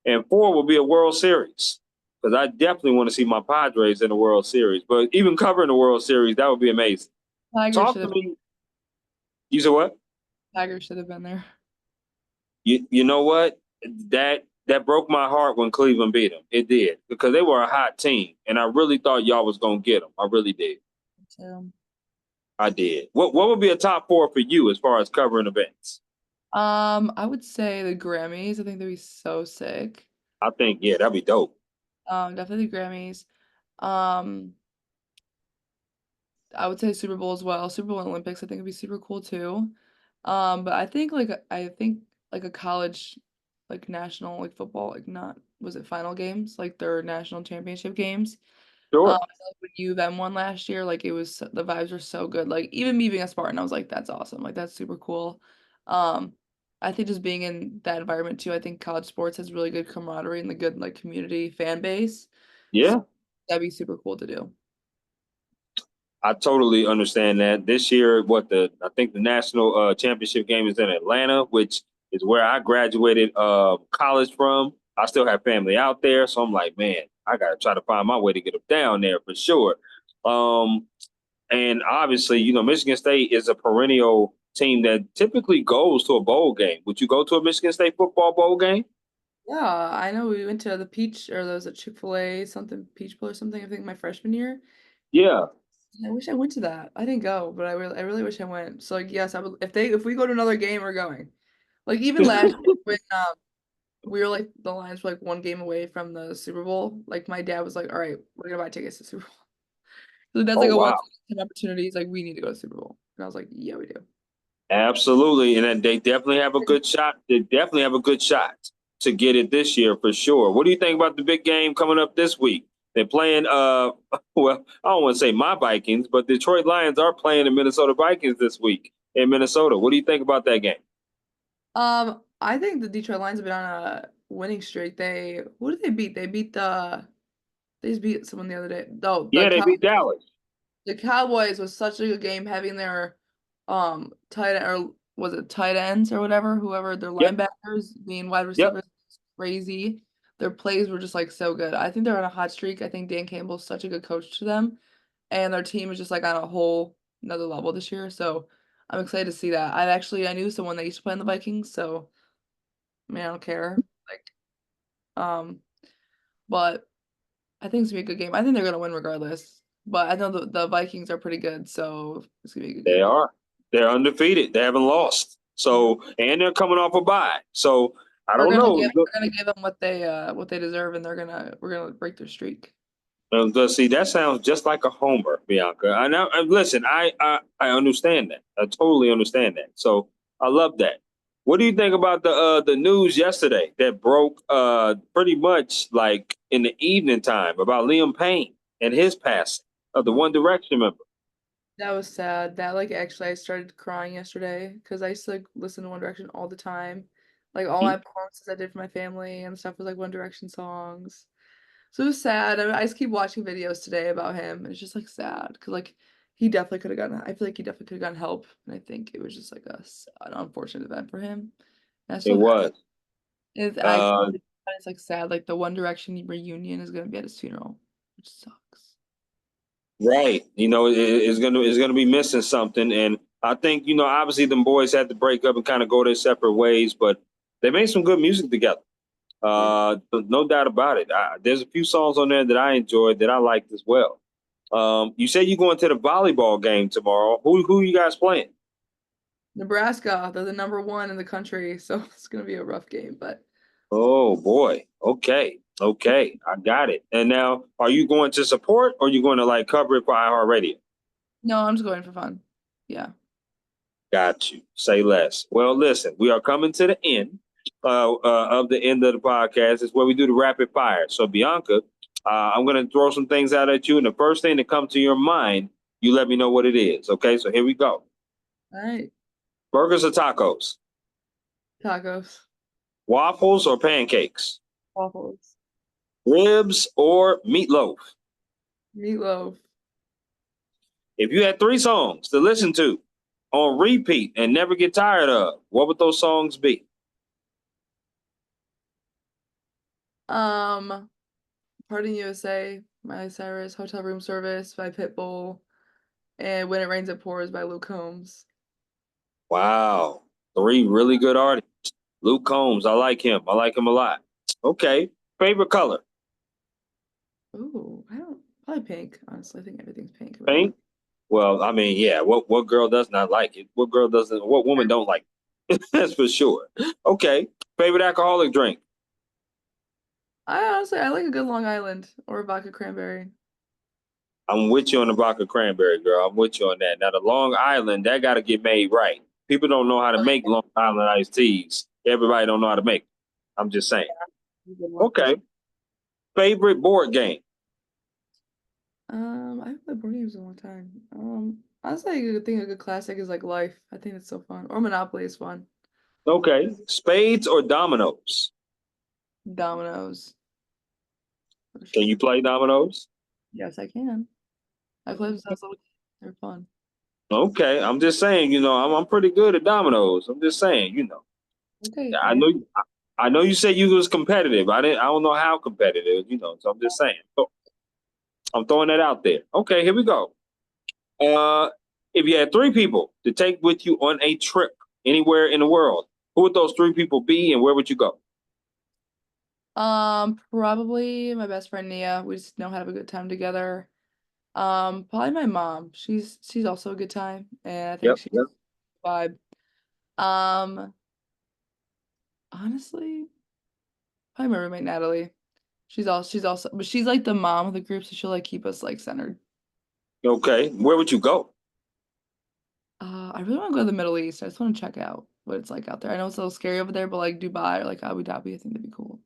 And four will be a World Series because I definitely want to see my Padres in the World Series. But even covering the World Series, that would be amazing. Tiger Talk should to have me. You said what? Tiger should have been there. You know what? That broke my heart when Cleveland beat them. It did because they were a hot team, and I really thought y'all was gonna get them. I really did. So, I did. What would be a top four for you as far as covering events? I would say the Grammys. I think they'd be so sick. I think yeah, that'd be dope. Definitely the Grammys. Um, I would say Super Bowl as well. Super Bowl and Olympics, I think would be super cool too. But I think like a college like national like football, like not was it final games, like their national championship games. I Sure. feel like when U of M won last year, like the vibes were so good. Like even me being a Spartan, I was like, that's awesome. Like that's super cool. Um, I think just being in that environment too, I think college sports has really good camaraderie and the good like community fan base. So Yeah. that'd be super cool to do. I totally understand that. This year, I think the national championship game is in Atlanta, which is where I graduated college from. I still have family out there, so I'm like, man, I gotta try to find my way to get them down there for sure. Um, and obviously, Michigan State is a perennial team that typically goes to a bowl game. Would you go to a Michigan State football bowl game? Yeah, I know we went to the Peach or there was a Chick-fil-A something Peach Bowl or something, I think my freshman year. Yeah. I wish I went to that. I didn't go, but I really wish I went. So like yes, I would if we go to another game, we're going. Like even last year when we were like the Lions were like one game away from the Super Bowl, like my dad was like, "All right, we're gonna buy tickets to Super Bowl." So that's Oh like a wow. once in a lifetime opportunity. He's like, "We need to go to Super Bowl." And I was like, "Yeah, we do." Absolutely, and then they definitely have a good shot. They definitely have a good shot to get it this year for sure. What do you think about the big game coming up this week? They're playing well, I don't want to say my Vikings, but Detroit Lions are playing the Minnesota Vikings this week in Minnesota. What do you think about that game? I think the Detroit Lions have been on a winning streak. Who did they beat? They just beat someone the other day. No, Yeah, they beat Dallas. the Cowboys was such a good game having their tight end or was it tight ends or whatever, whoever their Yep, linebackers being wide yep. receivers crazy. Their plays were just like so good. I think they're on a hot streak. I think Dan Campbell's such a good coach to them. And their team is just like on a whole another level this year. So I'm excited to see that. I knew someone that used to play in the Vikings, so I mean I don't care. Like um but I think it's gonna be a good game. I think they're gonna win regardless. But I know the Vikings are pretty good, so it's gonna be a good They game. are. They're undefeated. They haven't lost. Yeah. So, and they're coming off a bye. So, I We're don't gonna know. give we're gonna give them what they deserve, and we're gonna break their streak. See, that sounds just like a homer, Bianca. Listen, I understand that. I totally understand that. So I love that. What do you think about the news yesterday that broke pretty much like in the evening time about Liam Payne and his passing of the One Direction member? That was sad. That like actually I started crying yesterday because I used to like listen to One Direction all the time. Like all my performances I did for my family and stuff was like One Direction songs. So it was sad. I just keep watching videos today about him. And it's just like sad because like he definitely could have gotten. I feel like he definitely could have gotten help, and I think it was just like an unfortunate event for him. And I It still cry. was. Uh, It's like sad. Like the One Direction reunion is gonna be at his funeral, which sucks. Right. It's gonna be missing something. And I think, obviously them boys had to break up and kind of go their separate ways, but they made some good music together. Yeah. No doubt about it. There's a few songs on there that I enjoyed that I liked as well. You said you're going to the volleyball game tomorrow. Who you guys playing? Nebraska, they're the number one in the country, so it's gonna be a rough game, but Oh boy. Okay. Okay. I got it. And now, are you going to support or are you going to like cover it for iHeartRadio? no, I'm just going for fun. Yeah. Got you. Say less. Well, listen, we are coming to the end of the end of the podcast. It's where we do the rapid fire. So, Bianca, I'm going to throw some things out at you, and the first thing that comes to your mind, you let me know what it is. Okay, so here we go. All right. Burgers or tacos? Tacos. Waffles or pancakes? Waffles. Ribs or meatloaf? Meatloaf. If you had three songs to listen to on repeat and never get tired of, what would those songs be? Pardon USA, Miley Cyrus, Hotel Room Service by Pitbull, and When It Rains It Pours by Luke Combs. Wow. Three really good artists. Luke Combs, I like him. I like him a lot. Okay. Favorite color? Ooh, I don't probably pink. Honestly, I think everything's pink around here. Pink? Well, I mean, yeah. What girl does not like it? What girl doesn't? What woman don't like it? That's for sure. Okay. Favorite alcoholic drink? I like a good Long Island or a vodka cranberry. I'm with you on the vodka cranberry, girl. I'm with you on that. Now the Long Island, that got to get made right. People don't know how to make Long Island iced teas. Everybody don't know how to make. I'm just saying. Good one for Okay. sure. Favorite board game? I haven't played board games in a long time. Honestly, I think a good classic is like Life. I think it's so fun. Or Monopoly is fun. Okay. Spades or dominoes? Dominoes, for Can sure. you play dominoes? Yes, I can. I played since I was little. They're fun. Okay. I'm just saying, I'm pretty good at dominoes. I'm just saying, Okay, I know I know you said you was competitive. I don't know how competitive, so I'm just saying. So I'm throwing that out there. Okay, here we go. Uh, if you had three people to take with you on a trip anywhere in the world, who would those three people be and where would you go? Probably my best friend Nia. We just know how to have a good time together. Probably my mom. She's also a good time, and I think Yep, she's yep. a vibe. Um, Honestly, probably my roommate Natalie. She's also, but she's like the mom of the group, so she'll like keep us like centered. Okay, where would you go? I really want to go to the Middle East. I just want to check out what it's like out there. I know it's a little scary over there, but like Dubai or like Abu Dhabi, I think that'd be cool.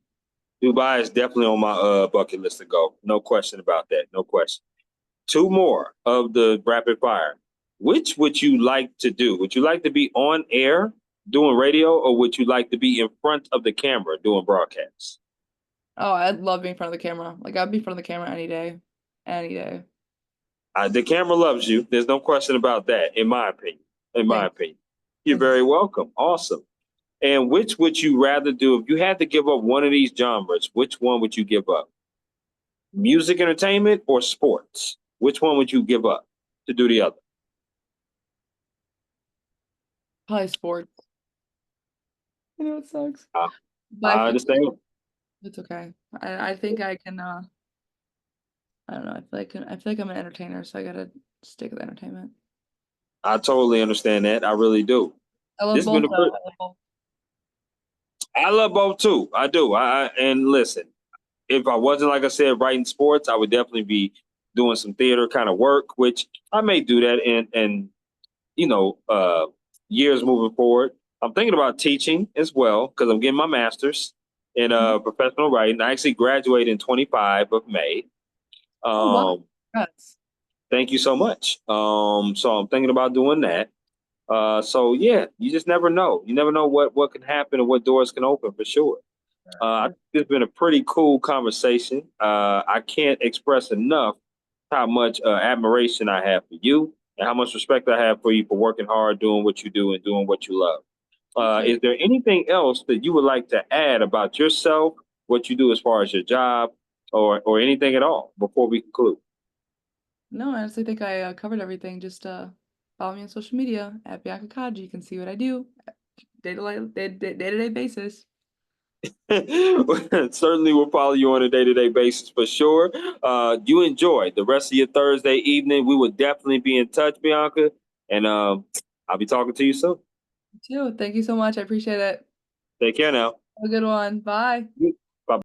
Dubai is definitely on my bucket list to go. No question about that. No question. Two more of the rapid fire. Which would you like to do? Would you like to be on air doing radio, or would you like to be in front of the camera doing broadcasts? Oh, I'd love being in front of the camera. Like I'd be in front of the camera any day, any day. The camera loves you. There's no question about that, in my opinion. In my Thanks. opinion, you're Thanks. very welcome. Awesome. And which would you rather do if you had to give up one of these genres? Which one would you give up? Music, entertainment, or sports? Which one would you give up to do the other? Probably sports. I know it sucks, Uh, but I I feel understand. it's okay. I think I can. I don't know. I feel like I'm an entertainer, so I gotta stick with entertainment. I totally understand that. I really do. I love This has been both a though. pretty, I love both. I love both too. I do. And listen, if I wasn't, like I said, writing sports, I would definitely be doing some theater kind of work, which I may do that in you know uh, years moving forward. I'm thinking about teaching as well because I'm getting my master's in Mhm. professional writing. I actually graduate in 25 of May. Oh wow, Um, congrats. thank you so much. So I'm thinking about doing that. So yeah, you just never know. You never know what can happen and what doors can open for sure. I Yeah. think it's been a pretty cool conversation. I can't express enough how much admiration I have for you and how much respect I have for you for working hard, doing what you do, and doing what you love. Appreciate Is it. there anything else that you would like to add about yourself, what you do as far as your job, or anything at all before we conclude? No, I honestly think I covered everything. Just follow me on social media at Bianca Kajy. You can see what I do day-to-day basis. Certainly will follow you on a day-to-day basis for sure. You enjoy the rest of your Thursday evening. We will definitely be in touch, Bianca, and I'll be talking to you soon. You too. Thank you so much. I appreciate it. Take care now. Have a good one. Bye.